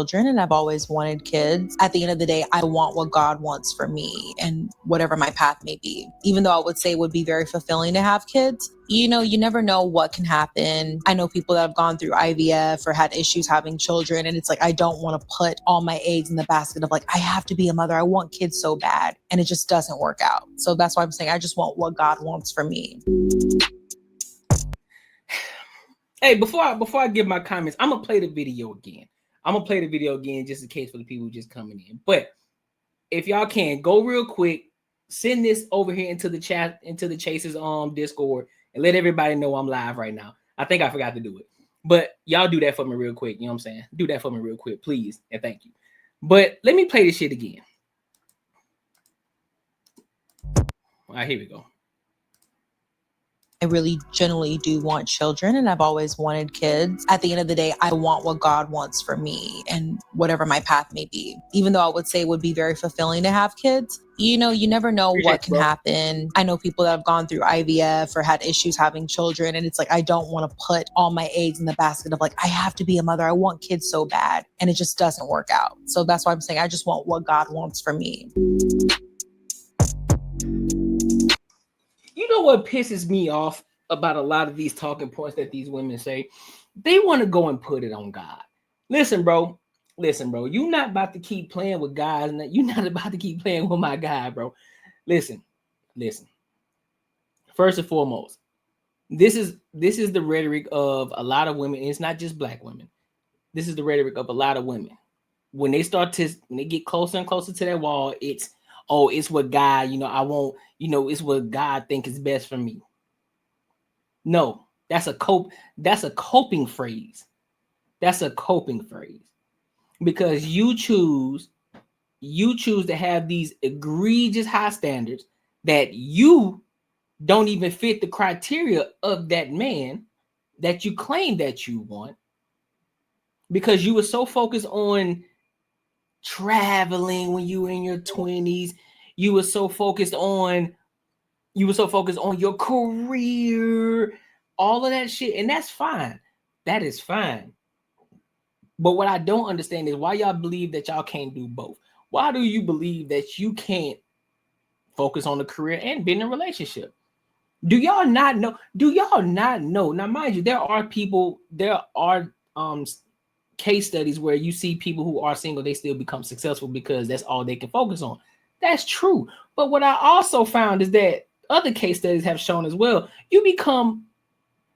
children and I've always wanted kids. At the end of the day, I want what God wants for me and whatever my path may be. Even though I would say it would be very fulfilling to have kids, you know, you never know what can happen. I know people that have gone through IVF or had issues having children, and it's like, I don't want to put all my eggs in the basket of like, I have to be a mother. I want kids so bad. And it just doesn't work out. So that's why I'm saying I just want what God wants for me. Hey, before I give my comments, I'm gonna play the video again. Just in case for the people just coming in. But if y'all can go real quick, send this over here into the chat, into the Chase's Discord, and let everybody know I'm live right now. I think I forgot to do it, but y'all do that for me real quick. You know what I'm saying? Do that for me real quick, please, and thank you. But let me play this shit again. All right, here we go. I really genuinely do want children and I've always wanted kids. At the end of the day, I want what God wants for me and whatever my path may be. Even though I would say it would be very fulfilling to have kids, you know, you never know what can happen. I know people that have gone through IVF or had issues having children, and it's like, I don't want to put all my eggs in the basket of like, I have to be a mother. I want kids so bad. And it just doesn't work out. So that's why I'm saying I just want what God wants for me. You know what pisses me off about a lot of these talking points that these women say? They want to go and put it on God. Listen, bro. You're not about to keep playing with guys, and you're not about to keep playing with my guy, bro. Listen. First and foremost, this is the rhetoric of a lot of women. And it's not just black women. This is the rhetoric of a lot of women. When they get closer and closer to that wall, it's what God, I won't, it's what God think is best for me. No, that's a coping phrase. That's a coping phrase. Because you choose to have these egregious high standards that you don't even fit the criteria of that man that you claim that you want, because you were so focused on traveling when you were in your 20s. You were so focused on your career, all of that shit. And that's fine. That is fine. But what I don't understand is why y'all believe that y'all can't do both. Why do you believe that you can't focus on the career and be in a relationship? Do y'all not know? Now, mind you, there are case studies where you see people who are single, they still become successful because that's all they can focus on. That's true. But what I also found is that other case studies have shown as well, you become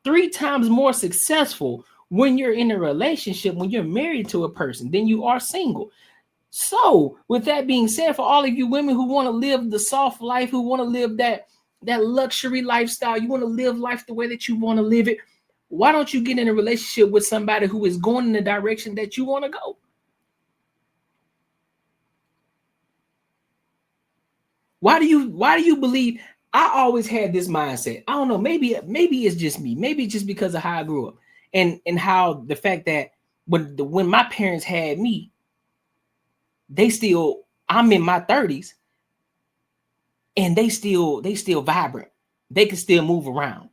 3 times more successful when you're in a relationship, when you're married to a person, than you are single. So with that being said, for all of you women who want to live the soft life, who want to live that luxury lifestyle, you want to live life the way that you want to live it, why don't you get in a relationship with somebody who is going in the direction that you want to go? Why do you believe? I always had this mindset. I don't know, maybe it's just me. Maybe it's just because of how I grew up and how the fact that when my parents had me, I'm in my 30s and they still vibrant. They can still move around.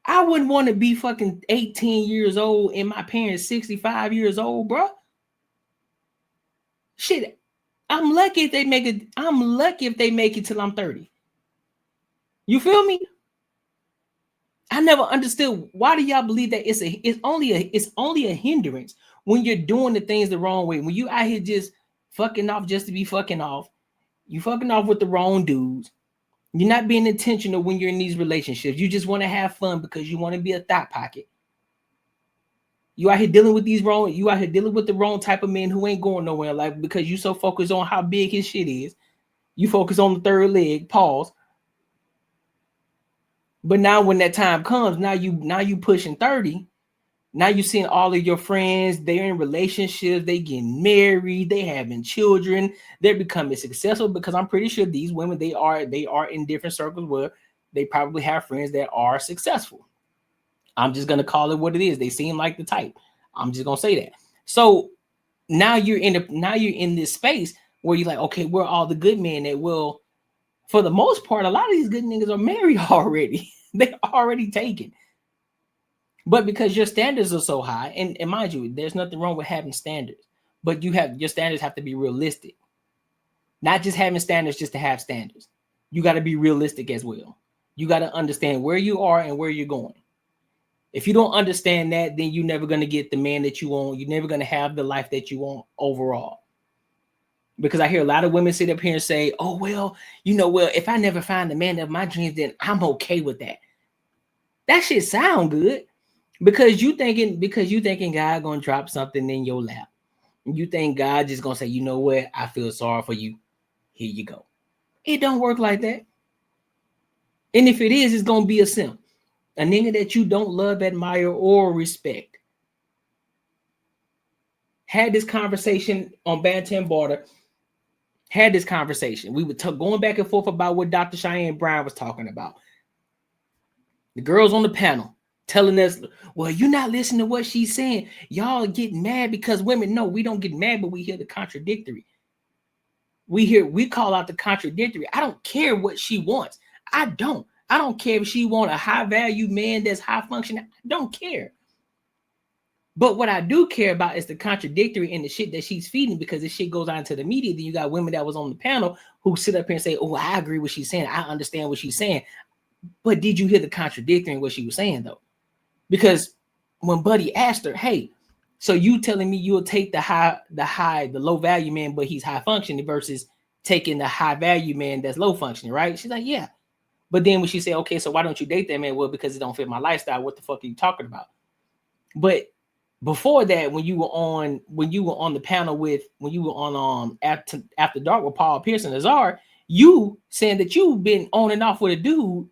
I wouldn't want to be fucking 18 years old and my parents 65 years old, bro. Shit, I'm lucky if they make it till I'm 30. You feel me? I never understood, why do y'all believe that it's only a hindrance when you're doing the things the wrong way? When you out here just fucking off just to be fucking off, you fucking off with the wrong dudes. You're not being intentional when you're in these relationships. You just want to have fun because you want to be a thought pocket. You out here dealing with the wrong type of men who ain't going nowhere in life because you so focused on how big his shit is. You focus on the third leg, pause. But now when that time comes, now you pushing 30. Now you seeing all of your friends, they're in relationships, they getting married, they having children, they're becoming successful, because I'm pretty sure these women, they are in different circles where they probably have friends that are successful. I'm just gonna call it what it is. They seem like the type. I'm just gonna say that. So now you're in this space where you're like, okay, we're all the good men that will, for the most part, a lot of these good niggas are married already. They're already taken. But because your standards are so high, and mind you, there's nothing wrong with having standards. but your standards have to be realistic. Not just having standards just to have standards. You got to be realistic as well. You got to understand where you are and where you're going. If you don't understand that, then you're never going to get the man that you want. You're never going to have the life that you want overall. Because I hear a lot of women sit up here and say, oh, well, if I never find the man of my dreams, then I'm okay with that. That shit sound good. Because you thinking God gonna drop something in your lap. You think God just gonna say, you know what? I feel sorry for you. Here you go. It don't work like that. And if it is, it's gonna be a simp. A nigga that you don't love, admire, or respect. Had this conversation on Bantam Border. Had this conversation. We were going back and forth about what Dr. Cheyenne Brown was talking about. The girls on the panel telling us, well, you're not listening to what she's saying. Y'all get mad because women. No, we don't get mad, but we hear the contradictory. We call out the contradictory. I don't care what she wants. I don't care if she want a high value man that's high functioning. I don't care. But what I do care about is the contradictory and the shit that she's feeding, because this shit goes on to the media. Then you got women that was on the panel who sit up here and say, oh, I agree with what she's saying. I understand what she's saying. But did you hear the contradictory in what she was saying, though? Because when Buddy asked her, hey, so you telling me you'll take the low value man, but he's high functioning, versus taking the high value man that's low functioning, right? She's like, yeah. But then when she said, okay, so why don't you date that man? Well, because it don't fit my lifestyle. What the fuck are you talking about? But before that, when you were on the panel when you were on After Dark with Paul Pierce and Azar, you saying that you've been on and off with a dude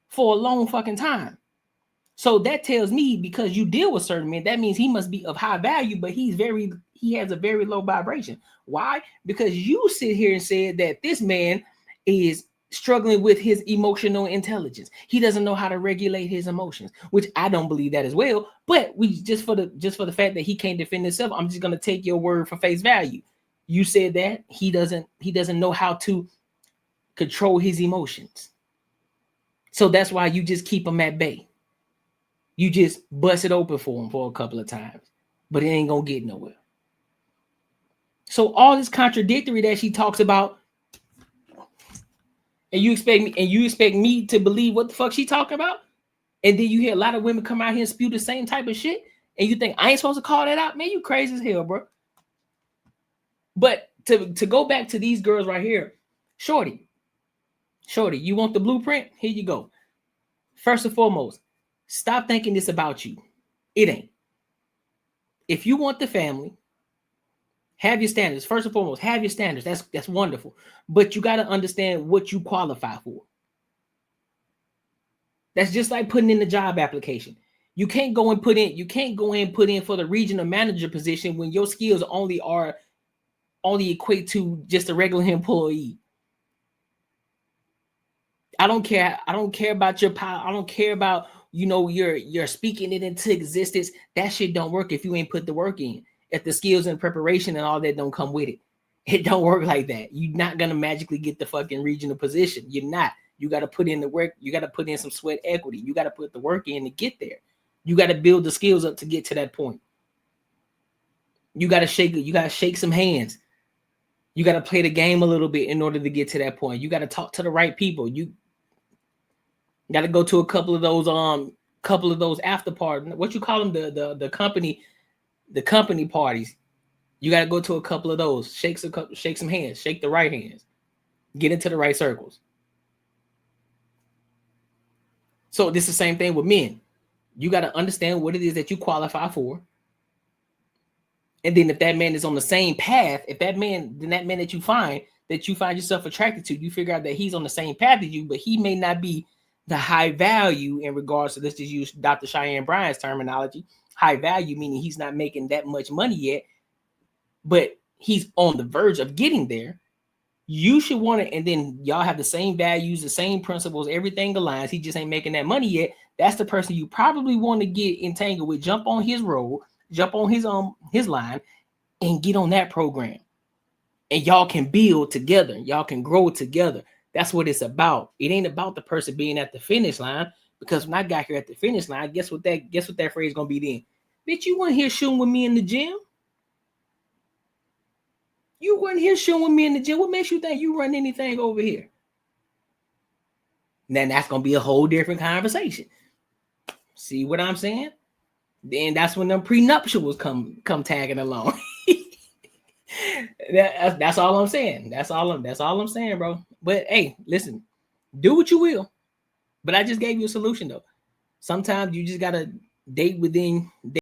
for a long fucking time. So that tells me, because you deal with certain men, that means he must be of high value, but he has a very low vibration. Why? Because you sit here and said that this man is struggling with his emotional intelligence. He doesn't know how to regulate his emotions, which I don't believe that as well. But we just for the fact that he can't defend himself, I'm just gonna take your word for face value. You said that he doesn't know how to control his emotions. So that's why you just keep him at bay. You just bust it open for him for a couple of times, but it ain't gonna get nowhere. So all this contradictory that she talks about, and you expect me to believe what the fuck she talking about, and then you hear a lot of women come out here and spew the same type of shit, and you think I ain't supposed to call that out? Man, you crazy as hell, bro. But to go back to these girls right here, Shorty, you want the blueprint? Here you go. First and foremost, stop thinking it's about you. It ain't. If you want the family, have your standards. First and foremost, have your standards. That's wonderful. But you got to understand what you qualify for. That's just like putting in the job application. You can't go and put in for the regional manager position when your skills only equate to just a regular employee. I don't care about your power. I don't care about, you're speaking it into existence. That shit don't work if you ain't put the work in. If the skills and preparation and all that don't come with it. It don't work like that. You're not going to magically get the fucking regional position. You're not. You got to put in the work. You got to put in some sweat equity. You got to put the work in to get there. You got to build the skills up to get to that point. You got to shake some hands. You got to play the game a little bit in order to get to that point. You got to talk to the right people. You got to go to a couple of those after parties. What you call them? The company parties. You got to go to a couple of those. Shake some hands. Shake the right hands. Get into the right circles. So this is the same thing with men. You got to understand what it is that you qualify for. And then if that man is on the same path, that man that you find yourself attracted to, you figure out that he's on the same path as you, but he may not be the high value in regards to, let's just use Dr. Cheyenne Bryant's terminology. High value meaning he's not making that much money yet, but he's on the verge of getting there. You should want it, and then y'all have the same values, the same principles, everything aligns. He just ain't making that money yet. That's the person you probably want to get entangled with. Jump on his road, jump on his line, and get on that program. And y'all can build together. Y'all can grow together. That's what it's about. It ain't about the person being at the finish line. Because when I got here at the finish line, guess what that phrase is gonna be then? Bitch, you weren't here shooting with me in the gym. You weren't here showing me in the gym. What makes you think you run anything over here? Then that's gonna be a whole different conversation. See what I'm saying? Then that's when them prenuptials come tagging along. That's all I'm saying. That's all I'm saying, bro. But hey, listen, do what you will. But I just gave you a solution though. Sometimes you just gotta date within